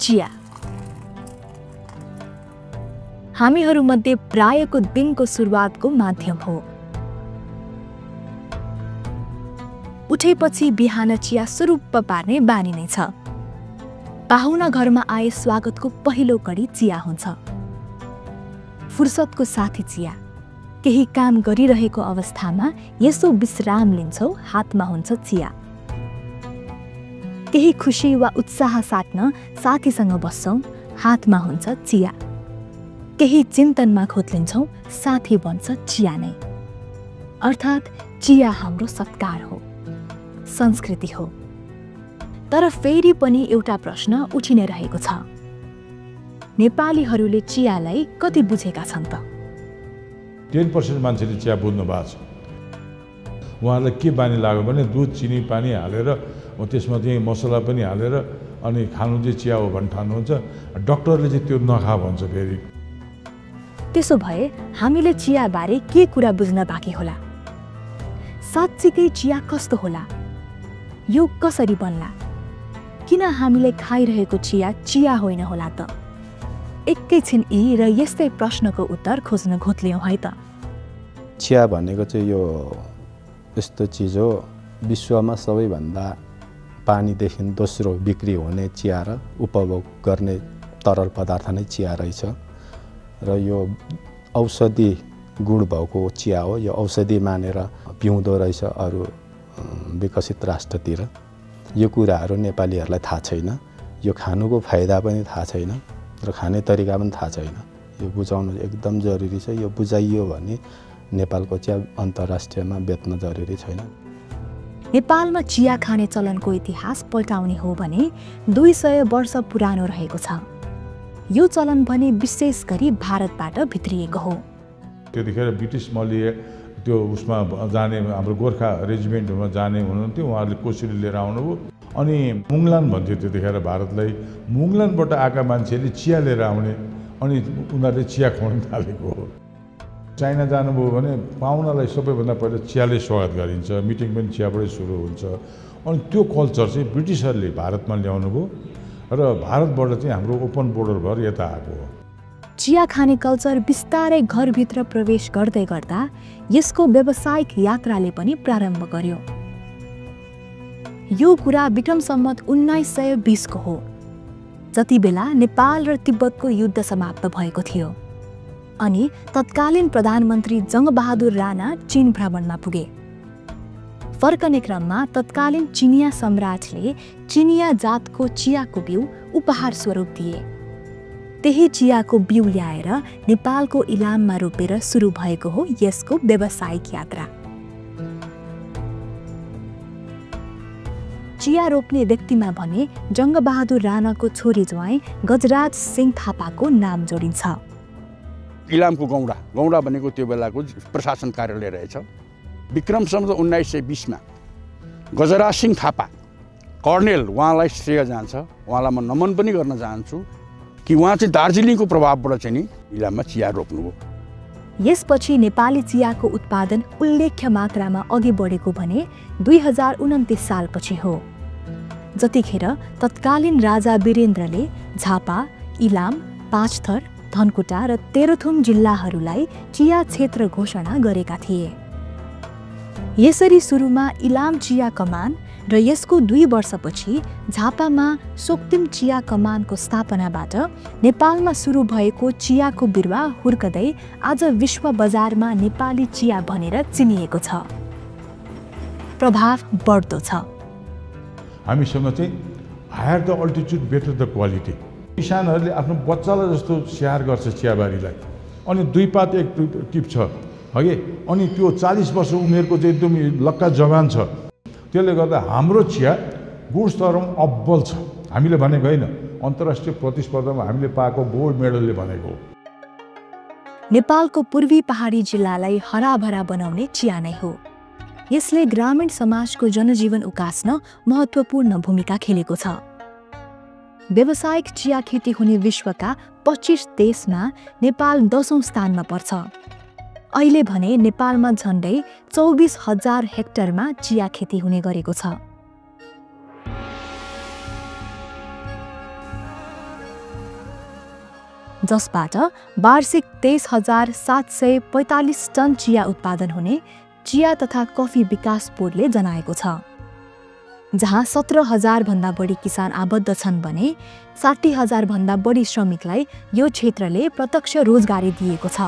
चिया। हामीहरूमध्ये प्रायको दिनको सुरुवातको माध्यम हो। उठेपछि बिहान चिया सुरुप्प पार्ने बानी नै छ। पाहुना घरमा आए स्वागतको पहिलो कडी चिया हुन्छ। फुर्सदको साथी चिया। केही काम गरिरहेको अवस्थामा यसो विश्राम लिन्छौ, हातमा हुन्छ चिया। केही खुसी वा उत्साह साट्न साथीसँग बस्छौ, हातमा हुन्छ चिया। केही चिन्तनमा खोत्लिन्छौ, साथी बन्छ चिया नै। अर्थात् चिया हाम्रो सत्कार हो, संस्कृति हो। तर फेरि पनि एउटा प्रश्न उठि नै रहेको छ। नेपालीहरूले चियालाई कति बुझेका छन् त? 10% मान्छेले चिया बुझ्नु भएको छ। उहाँहरूलाई के बानी लाग्यो भने दुध, चिनी, पानी हालेर त्यसमा चाहिँ मसला पनि हालेर अनि खानु चाहिँ चिया हो भन्ने ठान्नुहुन्छ। डक्टरले चाहिँ त्यो नखा भन्छ फेरि। त्यसो भए हामीले चियाबारे के कुरा बुझ्न बाँकी होला? साँच्चीकै चिया कस्तो होला? यो कसरी बन्ला? किन हामीले खाइरहेको चिया चिया होइन होला त? एकैछिन यी र यस्तै प्रश्नको उत्तर खोज्न घोत्लियौँ है त। चिया भनेको चाहिँ यो यस्तो चिज हो, विश्वमा सबैभन्दा पानीदेखि दोस्रो बिक्री हुने चिया र उपभोग गर्ने तरल पदार्थ नै चिया रहेछ। र यो औषधि गुण भएको चिया हो। यो औषधि मानेर पिउँदो रहेछ अरू विकसित राष्ट्रतिर। यो कुराहरू नेपालीहरूलाई थाहा छैन। यो खानुको फाइदा पनि थाहा छैन र खाने तरिका पनि थाहा छैन। यो बुझाउनु एकदम जरुरी छ। यो बुझाइयो भने नेपालको चिया अन्तर्राष्ट्रियमा बेच्न जरुरी छैन। नेपालमा चिया खाने चलनको इतिहास पल्टाउने हो भने 200 वर्ष पुरानो रहेको छ। यो चलन भने विशेष गरी भारतबाट भित्रिएको हो। त्यतिखेर ब्रिटिस मल्लिए त्यो उसमा जाने हाम्रो गोर्खा रेजिमेन्टमा जाने हुनुहुन्थ्यो। उहाँहरूले कोसिरी लिएर आउनुभयो। अनि मुङलान भन्थ्यो त्यतिखेर भारतलाई। मुङलानबाट आएका मान्छेले चिया लिएर आउने अनि उनीहरूले चिया खुवाउन थालेको हो। चाइना जानुभयो भने पाहुनालाई सबैभन्दा पहिला चियाले स्वागत गरिन्छ। मिटिङ पनि चियाबाटै सुरु हुन्छ। अनि त्यो कल्चर चाहिँ ब्रिटिसहरूले भारतमा ल्याउनु भयो र भारतबाट चाहिँ हाम्रो ओपन बोर्डर भएर यता आएको हो। चिया खाने कल्चर बिस्तारै घरभित्र प्रवेश गर्दै गर्दा यसको व्यावसायिक यात्राले पनि प्रारम्भ गर्यो। यो कुरा विक्रम सम्वत 1920 को हो, जति बेला नेपाल र तिब्बतको युद्ध समाप्त भएको थियो। अनि तत्कालीन प्रधानमन्त्री जङ्गबहादुर राणा चीन भ्रमणमा पुगे। फर्कने क्रममा तत्कालीन चिनिया सम्राटले चिनिया जातको चियाको बिउ उपहार स्वरूप दिए। त्यही चियाको बिउ ल्याएर नेपालको इलाममा रोपेर सुरु भएको हो यसको व्यावसायिक यात्रा। चिया रोप्ने व्यक्तिमा भने जङ्गबहादुर राणाको छोरी ज्वाइँ गजराज सिंह थापाको नाम जोडिन्छ। इलामको गौडा भनेको त्यो बेलाको प्रशासन कार्यालय रहेछ। विक्रम सम्वत 1920 मा गजराज सिंह थापा कर्णेल, उहाँलाई श्रेय जान्छ। उहाँलाई म नमन पनि गर्न चाहन्छु कि उहाँ चाहिँ दार्जिलिङको प्रभावबाट चाहिँ नि इलाममा चिया रोप्नुभयो। यसपछि नेपाली चियाको उत्पादन उल्लेख्य मात्रामा अघि बढेको भने 2029 सालपछि हो, जतिखेर तत्कालीन राजा वीरेन्द्रले झापा, इलाम, पाँचथर, धनकुटा र तेह्रथुम जिल्लाहरूलाई चिया क्षेत्र घोषणा गरेका थिए। यसरी सुरुमा इलाम चिया कमान र यसको 2 वर्षपछि झापामा सोक्तिम चिया कमानको स्थापनाबाट नेपालमा सुरु भएको चियाको बिरुवा हुर्कदै आज विश्व बजारमा नेपाली चिया भनेर चिनिएको छ। प्रभाव बढ्दो छ। हामीसँग चाहिँ higher the altitude better the quality. किसानहरूले आफ्नो बच्चालाई जस्तो स्याहार गर्छ चियाबारीलाई। अनि 2 पात 1 टिप छ हगे। अनि त्यो 40 वर्ष उमेरको चाहिँ एकदम लक्का जवान छ। त्यसले गर्दा हाम्रो चिया गुणस्तरमा अब्बल छ। हामीले भनेको होइन, अन्तर्राष्ट्रिय प्रतिस्पर्धामा हामीले पाएको गोल्ड मेडलले भनेको हो। नेपालको पूर्वी पहाडी जिल्लालाई हराभरा बनाउने चिया नै हो। यसले ग्रामीण समाजको जनजीवन उकास्न महत्त्वपूर्ण भूमिका खेलेको छ। व्यावसायिक चिया खेती हुने विश्वका 25 देशमा नेपाल 10औं स्थानमा पर्छ। अहिले भने नेपालमा झन्डै 24,000 हेक्टरमा चिया खेती हुने गरेको छ। जसबाट वार्षिक 23,745 टन चिया उत्पादन हुने चिया तथा कफी विकास बोर्डले जनाएको छ। जहाँ 17,000 भन्दा बढी किसान आबद्ध छन् भने 60,000 भन्दा बढी श्रमिकलाई यो क्षेत्रले प्रत्यक्ष रोजगारी दिएको छ।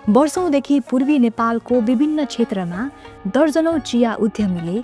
वर्षौंदेखि पूर्वी नेपालको विभिन्न क्षेत्रमा दर्जनौं चिया उद्यमीले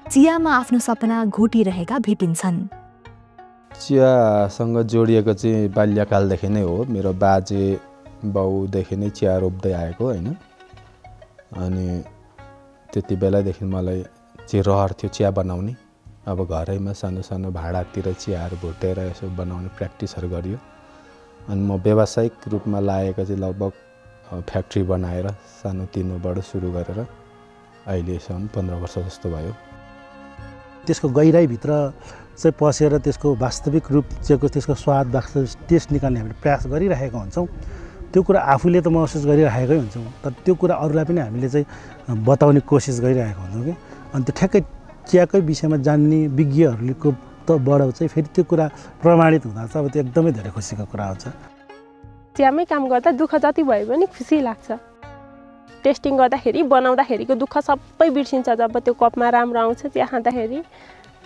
चियामा आफ्नो सपना घोटिरहेका भेटिन्छन्। चियासँग जोडिएको चाहिँ बाल्यकालदेखि नै हो। मेरो बाजे बाउदेखि नै चिया रोप्दै आएको होइन। अनि त्यति बेलादेखि मलाई चाहिँ रहर थियो चिया बनाउने। अब घरैमा सानो सानो भाँडातिर चियाहरू भुटेर यसो बनाउने प्र्याक्टिसहरू गरियो। अनि म व्यावसायिक रूपमा लागेको चाहिँ लगभग फ्याक्ट्री बनाएर सानो तिनोबाट सुरु गरेर अहिलेसम्म 15 वर्ष जस्तो भयो। त्यसको गहिराइभित्र चाहिँ पसेर त्यसको वास्तविक रूप चाहिँ त्यसको स्वाद वास्तविक टेस्ट निकाल्ने हामीले प्रयास गरिरहेका हुन्छौँ। त्यो कुरा आफूले त महसुस गरिरहेकै हुन्छौँ, तर त्यो कुरा अरूलाई पनि हामीले चाहिँ बताउने कोसिस गरिरहेका हुन्छौँ कि। अनि त्यो ठ्याक्कै चियाकै विषयमा जान्ने विज्ञहरूको तबाट चाहिँ फेरि त्यो कुरा प्रमाणित हुँदा चाहिँ अब त्यो एकदमै धेरै खुसीको कुरा हुन्छ। चियामै काम गर्दा दुःख जति भए पनि खुसी लाग्छ। टेस्टिङ गर्दाखेरि बनाउँदाखेरिको दुःख सबै बिर्सिन्छ। जब त्यो कपमा राम्रो आउँछ चिया खाँदाखेरि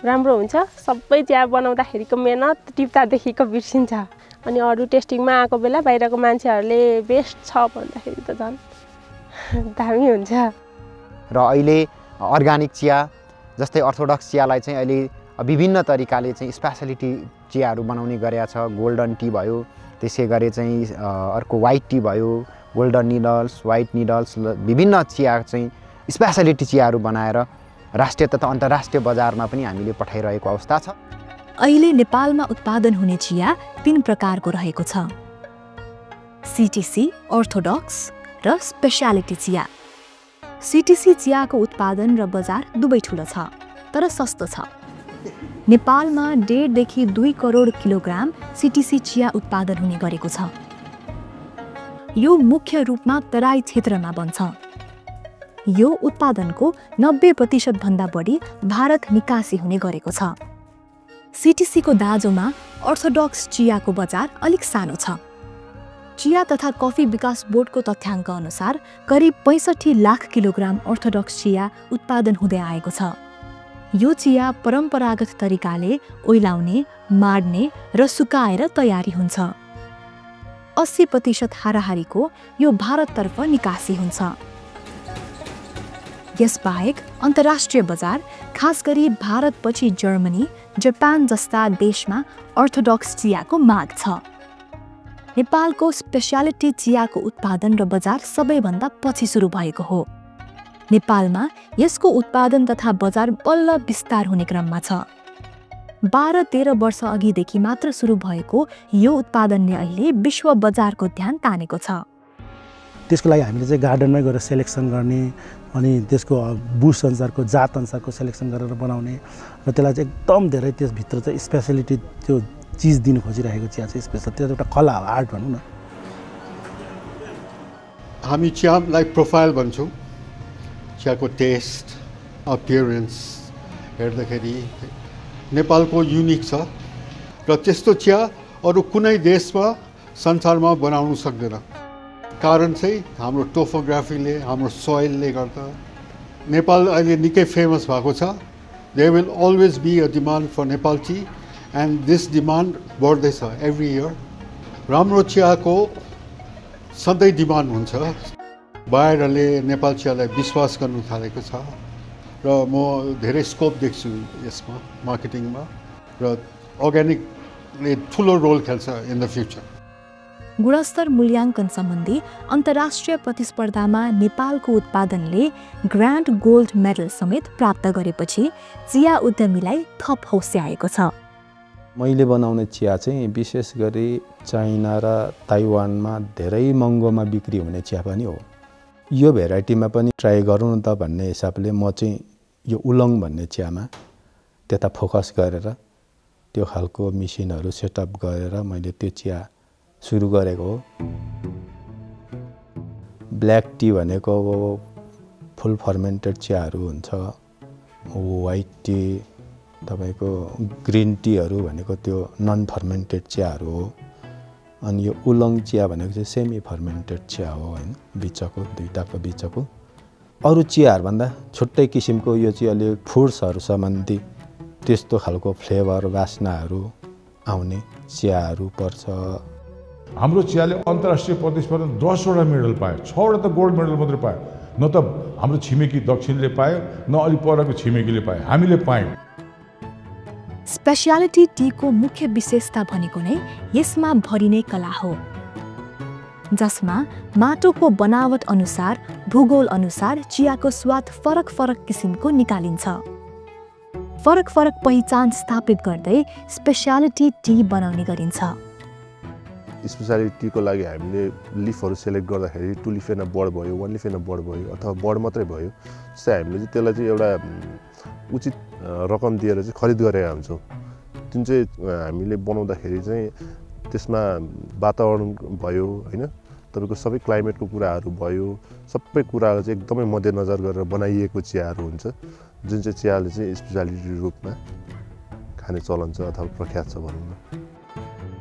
राम्रो हुन्छ। सबै चिया बनाउँदाखेरिको मेहनत टिप्दादेखिको बिर्सिन्छ। अनि अरू टेस्टिङमा आएको बेला बाहिरको मान्छेहरूले बेस्ट छ भन्दाखेरि त झन् दामी हुन्छ। र अहिले अर्ग्यानिक चिया जस्तै अर्थोडक्स चियालाई चाहिँ अहिले विभिन्न तरिकाले चाहिँ स्पेसलिटी चियाहरू बनाउने गरेका छ। गोल्डन टी भयो, त्यसै गरी चाहिँ अर्को व्हाइट टी भयो, गोल्डन निडल्स, व्हाइट निडल्स, विभिन्न चिया चाहिँ स्पेसलिटी चियाहरू बनाएर राष्ट्रिय तथा अन्तर्राष्ट्रिय बजारमा पनि हामीले पठाइरहेको अवस्था छ। अहिले नेपालमा उत्पादन हुने चिया 3 प्रकारको रहेको छ। सीटीसी, अर्थोडक्स र स्पेशालिटी चिया। सीटीसी चियाको उत्पादन र बजार दुवै ठुलो छ, तर सस्तो छ। नेपालमा 1.5 देखि 2 करोड किलोग्राम सीटीसी चिया उत्पादन हुने गरेको छ। यो मुख्य रूपमा तराई क्षेत्रमा बन्छ। यो उत्पादनको 90% भन्दा बढी भारत निकासी हुने गरेको छ। सीटीसीको दाँजोमा अर्थोडक्स चियाको बजार अलिक सानो छ। चिया तथा कफी विकास बोर्डको तथ्याङ्क अनुसार करिब 65 लाख किलोग्राम अर्थोडक्स चिया उत्पादन हुँदै आएको छ। यो चिया परम्परागत तरिकाले ओइलाउने, माड्ने र सुकाएर तयारी हुन्छ। 80% हाराहारीको यो भारततर्फ निकासी हुन्छ। यसबाहेक अन्तर्राष्ट्रिय बजार, खास गरी भारतपछि जर्मनी, जापान जस्ता देशमा अर्थोडक्स चियाको माग छ। नेपालको स्पेशालिटी चियाको उत्पादन र बजार सबैभन्दा पछि सुरु भएको हो। नेपालमा यसको उत्पादन तथा बजार बल्ल विस्तार हुने क्रममा छ। 12-13 वर्ष अघिदेखि मात्र सुरु भएको यो उत्पादनले अहिले विश्व बजारको ध्यान तानेको छ। त्यसको लागि हामीले चाहिँ गार्डनमै गएर सेलेक्सन गर्ने, अनि त्यसको बुस अनुसारको जात अनुसारको सेलेक्सन गरेर बनाउने र त्यसलाई चाहिँ एकदम धेरै त्यसभित्र चाहिँ स्पेसलिटी त्यो चिज दिनु खोजिरहेको चिया चाहिँ स्पेसल, त्यो एउटा कला हो, आर्ट भनौँ न। हामी चियालाई प्रोफाइल भन्छौँ। चियाको टेस्ट, अपियरेन्स हेर्दाखेरि नेपालको युनिक छ र त्यस्तो चिया अरू कुनै देशमा संसारमा बनाउनु सक्दैन। कारण चाहिँ हाम्रो टोपोग्राफीले, हाम्रो सोइलले गर्दा नेपाल अहिले निकै फेमस भएको छ। There will always be a demand for Nepal tea and this demand बढ्दैछ एभ्री इयर। राम्रो चियाको सधैँ डिमान्ड हुन्छ। बाहिरले नेपाल चियालाई विश्वास गर्नु थालेको छ र म धेरै स्कोप देख्छु यसमा मार्केटिङमा र अर्ग्यानिकले ठुलो रोल खेल्छ इन द फ्युचर। गुणस्तर मूल्याङ्कन सम्बन्धी अन्तर्राष्ट्रिय प्रतिस्पर्धामा नेपालको उत्पादनले ग्रान्ड गोल्ड मेडल समेत प्राप्त गरेपछि चिया उद्यमीलाई थप हौस्याएको छ। मैले बनाउने चिया चाहिँ विशेष गरी चाइना र ताइवानमा धेरै महँगोमा बिक्री हुने चिया पनि हो। यो भेराइटीमा पनि ट्राई गरौँ न त भन्ने हिसाबले म चाहिँ यो उलङ भन्ने चियामा त्यता फोकस गरेर त्यो खालको मेसिनहरू सेटअप गरेर मैले त्यो चिया सुरु गरेको हो। ब्ल्याक टी भनेको फुल फर्मेन्टेड चियाहरू हुन्छ, व्हाइट टी, तपाईँको ग्रिन टीहरू भनेको त्यो नन फर्मेन्टेड चियाहरू हो। अनि यो उलङ चिया भनेको चाहिँ सेमी फर्मेन्टेड चिया हो होइन, बिचको दुईटाको बिचको। अरू चियाहरूभन्दा छुट्टै किसिमको यो चाहिँ अलि फुड्सहरू सम्बन्धी त्यस्तो खालको फ्लेभर वासनाहरू आउने चियाहरू पर्छ। हाम्रो चियाले अन्तर्राष्ट्रिय प्रतिस्पर्धामा 10वटा मेडल पायो, 6वटा त गोल्ड मेडल मात्रै पायो। न त हाम्रो छिमेकी दक्षिणले पायो, न अलि परको छिमेकीले पायो, हामीले पायौँ। स्पेसियालिटी टीको मुख्य विशेषता भनेको नै यसमा भरिने कला हो, जसमा माटोको बनावट अनुसार भूगोल अनुसार चियाको स्वाद फरक फरक किसिमको निकालिन्छ। फरक फरक पहिचान स्थापित गर्दै स्पेसियालिटी टी बनाउने गरिन्छ। स्पेसियालिटी टीको लागि हामीले लिफहरू सेलेक्ट गर्दाखेरि टु लिफेना बड भयो, वान लिफेना बड भयो अथवा बड मात्रै भयो, जस्तै हामीले चाहिँ त्यसलाई चाहिँ एउटा उचित रकम दिएर चाहिँ खरिद गरेका हुन्छौँ। जुन चाहिँ हामीले बनाउँदाखेरि चाहिँ त्यसमा वातावरण भयो होइन, तपाईँको सबै क्लाइमेटको कुराहरू भयो, सबै कुराहरू चाहिँ एकदमै मध्यनजर गरेर बनाइएको चियाहरू हुन्छ, जुन चाहिँ चियाले चाहिँ स्पेसियालिटी रूपमा खाने चलन छ अथवा प्रख्यात छ भनौँ न।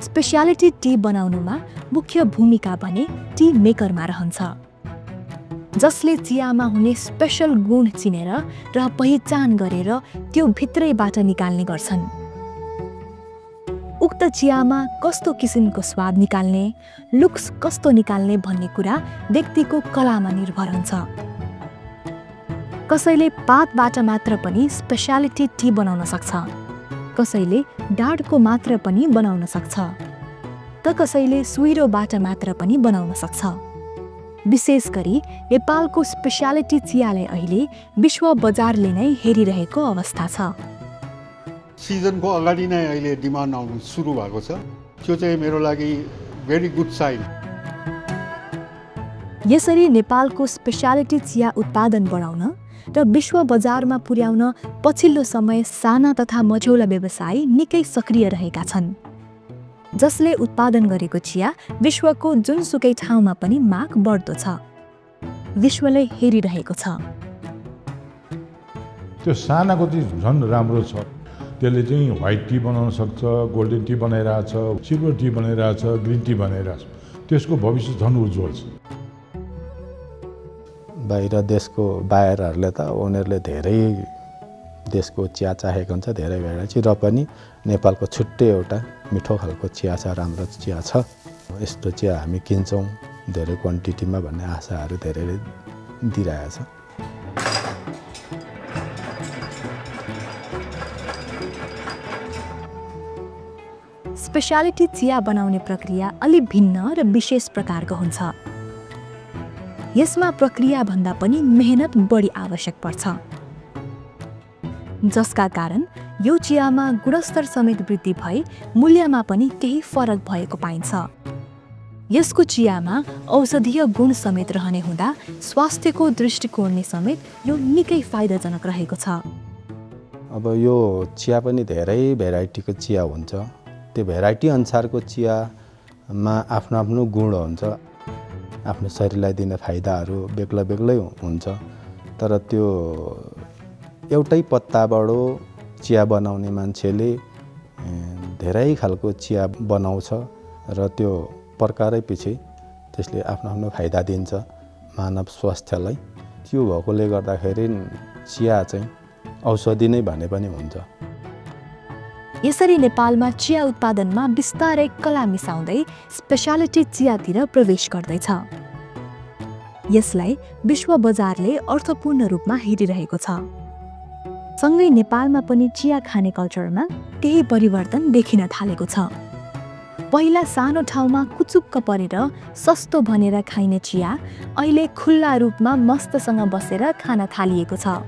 स्पेसियालिटी टी बनाउनुमा मुख्य भूमिका भने टी मेकरमा रहन्छ, जसले चियामा हुने स्पेशल गुण चिनेर र पहिचान गरेर त्यो भित्रैबाट निकाल्ने गर्छन्। उक्त चियामा कस्तो किसिमको स्वाद निकाल्ने, लुक्स कस्तो निकाल्ने भन्ने कुरा व्यक्तिको कलामा निर्भर हुन्छ। कसैले पातबाट मात्र पनि स्पेसियालिटी टी बनाउन सक्छ, कसैले डाँडको मात्र पनि बनाउन सक्छ, त कसैले सुइरोबाट मात्र पनि बनाउन सक्छ। विशेष गरी नेपालको स्पेसियालिटी चियाले अहिले विश्व बजारले नै हेरिरहेको अवस्था छ। सिजनको अगाडि नै अहिले डिमान्ड आउनु सुरु भएको छ, त्यो चाहिँ मेरो लागि भेरी गुड साइन। यसरी नेपालको स्पेसियालिटी चिया उत्पादन बढाउन र विश्व बजारमा पुर्याउन पछिल्लो समय साना तथा मझौला व्यवसायी निकै सक्रिय रहेका छन्, जसले उत्पादन गरेको चिया विश्वको जुनसुकै ठाउँमा पनि माग बढ्दो छ, विश्वले हेरिरहेको छ। त्यो सानाको चाहिँ झन् राम्रो छ, त्यसले चाहिँ व्हाइट टी बनाउन सक्छ, गोल्डन टी बनाइरहेछ, सिल्भर टी बनाइरहेछ, ग्रिन टी बनाइरहेछ, त्यसको भविष्य झन् उज्जवल छ। बाहिर देशको बायरहरूले त उनीहरूले धेरै देशको चिया चाहेको हुन्छ, धेरै भेराइटी, र पनि नेपालको छुट्टै एउटा मिठो खालको चिया छ, राम्रो चिया छ। यस्तो चिया हामी किन्छौँ धेरै क्वान्टिटीमा भन्ने आशाहरू धेरैले दिइरहेछ। स्पेसियालिटी चिया बनाउने प्रक्रिया अलि भिन्न र विशेष प्रकारको हुन्छ। यसमा प्रक्रिया भन्दा पनि मेहनत बढी आवश्यक पर्छ, जसका कारण यो चियामा गुणस्तर समेत वृद्धि भई मूल्यमा पनि केही फरक भएको पाइन्छ। यसको चियामा औषधीय गुण समेत रहने हुँदा स्वास्थ्यको दृष्टिकोणले समेत यो निकै फाइदाजनक रहेको छ। अब यो चिया पनि धेरै भेराइटीको चिया हुन्छ, त्यो भेराइटी अनुसारको चियामा आफ्नो आफ्नो गुण हुन्छ, आफ्नो शरीरलाई दिने फाइदाहरू बेग्ला बेग्लै हुन्छ। तर त्यो एउटै पत्ताबाट चिया बनाउने मान्छेले धेरै खालको चिया बनाउँछ र त्यो प्रकारै पछि त्यसले आफ्नो आफ्नो फाइदा दिन्छ मानव स्वास्थ्यलाई। त्यो भएकोले गर्दाखेरि चिया चाहिँ औषधि नै भने पनि हुन्छ। यसरी नेपालमा चिया उत्पादनमा बिस्तारै कला मिसाउँदै स्पेसियालिटी चियातिर प्रवेश गर्दैछ। यसलाई विश्व बजारले अर्थपूर्ण रूपमा हेरिरहेको छ। सँगै नेपालमा पनि चिया खाने कल्चरमा केही परिवर्तन देखिन थालेको छ। पहिला सानो ठाउँमा कुचुक्क परेर सस्तो भनेर खाइने चिया अहिले खुल्ला रूपमा मस्तसँग बसेर खान थालिएको छ।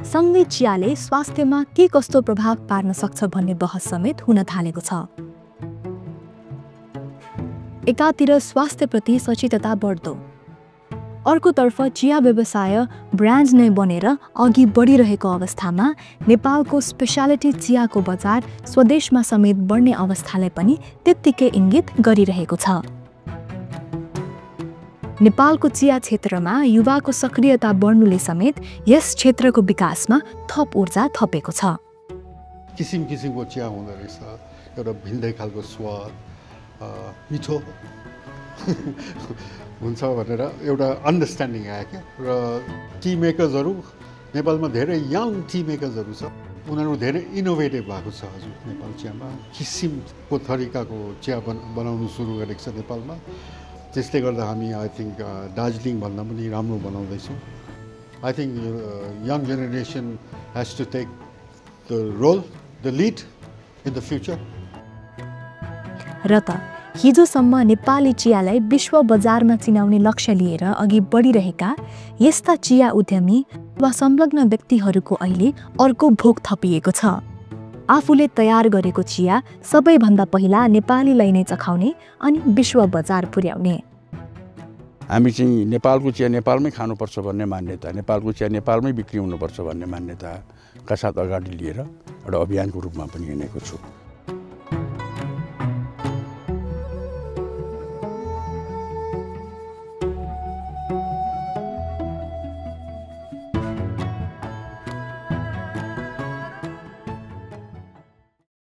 सँगै चियाले स्वास्थ्यमा के कस्तो प्रभाव पार्न सक्छ भन्ने बहस समेत हुन थालेको छ। एकातिर स्वास्थ्यप्रति सचेतता बढ्दो, अर्कोतर्फ चिया व्यवसाय ब्रान्ड नै बनेर अघि बढिरहेको अवस्थामा नेपालको स्पेसियालिटी चियाको बजार स्वदेशमा समेत बढ्ने अवस्थालाई पनि त्यत्तिकै इङ्गित गरिरहेको छ। नेपालको चिया क्षेत्रमा युवाको सक्रियता बढ्नुले समेत यस क्षेत्रको विकासमा थप ऊर्जा थपेको छ। किसिम किसिमको चिया हुँदो रहेछ, एउटा भिन्दै खालको स्वाद, मिठो हुन्छ भनेर एउटा अन्डरस्ट्यान्डिङ आयो क्या। र टी मेकर्सहरू नेपालमा धेरै यङ टी मेकर्सहरू छ, उनीहरू धेरै इनोभेटिभ भएको छ हजुर नेपाल चियामा, किसिमको तरिकाको चिया बनाउनु सुरु गरेको छ नेपालमा। त्यसले गर्दा हामी आई थिङ्क दार्जिलिङ भन्दा पनि राम्रो बनाउँदैछौँ। I think young generation has to take the role, the lead in the future. र त हिजोसम्म नेपाली चियालाई विश्व बजारमा चिनाउने लक्ष्य लिएर अघि बढिरहेका यस्ता चिया उद्यमी वा संलग्न व्यक्तिहरूको अहिले अर्को भोग थपिएको छ। आफूले तयार गरेको चिया सबैभन्दा पहिला नेपालीलाई नै चखाउने अनि विश्व बजार पुर्याउने। हामी चाहिँ नेपालको चिया नेपालमै खानुपर्छ भन्ने मान्यता, नेपालको चिया नेपालमै बिक्री हुनुपर्छ भन्ने मान्यताका साथ अगाडि लिएर एउटा अभियानको रूपमा पनि हिँडेको छु।